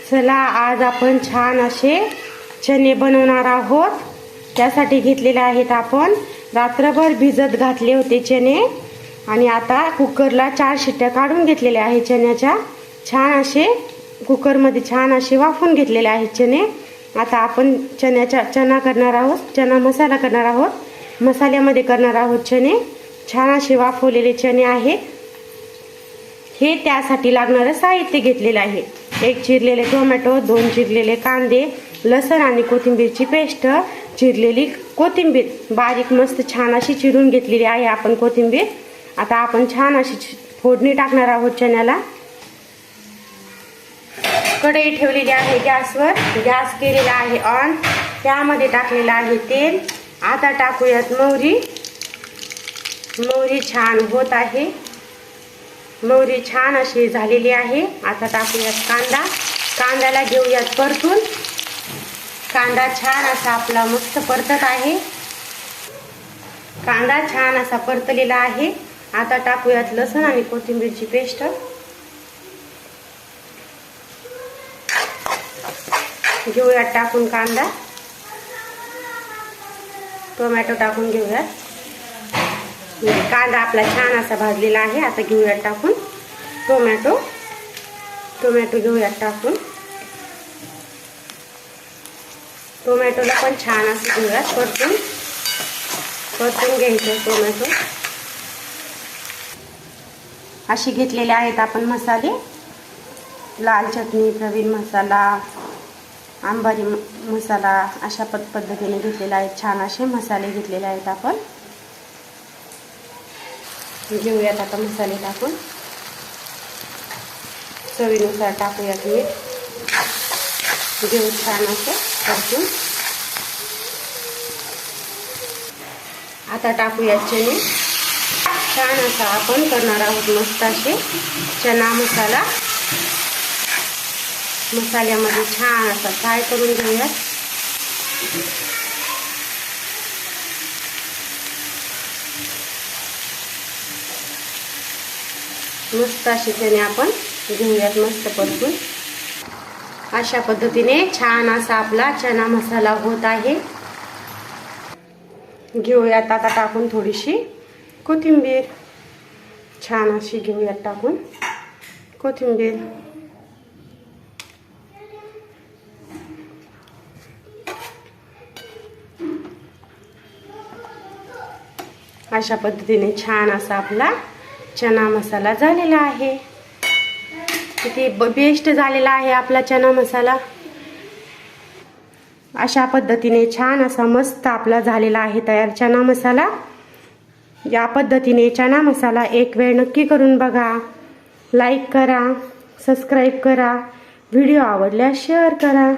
चला आज आपण छान असे चणे बनवणार आहोत। त्यासाठी घेतलेले आहेत आपण रात्रभर भिजत घातले होते चणे आणि आता कुकरला 4 शिट्ट्या काढून घेतलेल्या आहेत चण्याच्या। छान असे कुकरमध्ये छान असे वाफवून घेतलेले आहेत चणे। आता आपण चना करणार आहोत, चना मसाला करणार आहोत। मसाल्यामध्ये करणार आहोत चणे। छान असे वाफवलेले चणे आहेत। हे त्यासाठी लागणारे साहित्य घेतलेले आहे। 1 चिरलेले टोमॅटो, 2 चिरलेले कांदे, लसूण आणि कोथिंबीरची पेस्ट, चिरलेली कोथिंबीर बारीक मस्त छान अशी चिरून घेतलेली आहे आपण कोथिंबीर। आता आपण छान अशी फोडणी टाकणार आहोत चण्याला। कढई ठेवलेली आहे गॅसवर, गॅस केलेला आहे ऑन। त्यामध्ये टाकलेला आहे तेल। आता टाकूयात मोहरी। मोहरी छान होत आहे, मोहरी छान अशी झालेली आहे। आता टाकूयात कांदा। कांद्याला घेऊयात परतून। कांदा छान असा आपला मस्त परतत आहे। कांदा छान असा परतलेला आहे। आता टाकूयात लसूण आणि कोथिंबीरची पेस्ट। घेऊयात टाकून कांदा। टोमॅटो टाकून घेऊयात। कांदा आपला छान असा भाजलेला आहे। आता घेऊयात टाकून टोमॅटो। टोमॅटो घेऊयात टाकून। टोमॅटोला पण छान असं घेऊयात परतून। परतून घ्यायचं टोमॅटो। असे घेतलेले आहेत आपण मसाले। लाल चटणी, प्रवीण मसाला, अंबारी मसाला अशा पद्धतीने घेतलेले आहेत। छान असे मसाले घेतलेले आहेत आपण। घेऊयात आता मसाले टाकून। चवीनुसार टाकूयात मीठ। घेऊ छान असं परतून। आता टाकूयात चणे। छान असा आपण करणार आहोत मस्त असे चना मसाला। मसाल्यामध्ये छान असा फ्राय करून घेऊयात। मस्त असे चणे आपण घेऊयात मस्त परतून। अशा पद्धतीने छान असा आपला चना मसाला होत आहे। घेऊयात आता टाकून थोडीशी कोथिंबीर। छान अशी घेऊयात टाकून कोथिंबीर। अशा पद्धतीने छान असा आपला चना मसाला झालेला आहे। किती बेस्ट झालेला आहे आपला चना मसाला। अशा पद्धतीने छान असा मस्त आपला झालेला आहे तयार चना मसाला। या पद्धतीने चना मसाला एक वेळ नक्की करून बघा। लाईक करा, सबस्क्राईब करा, व्हिडिओ आवडल्यास शेअर करा।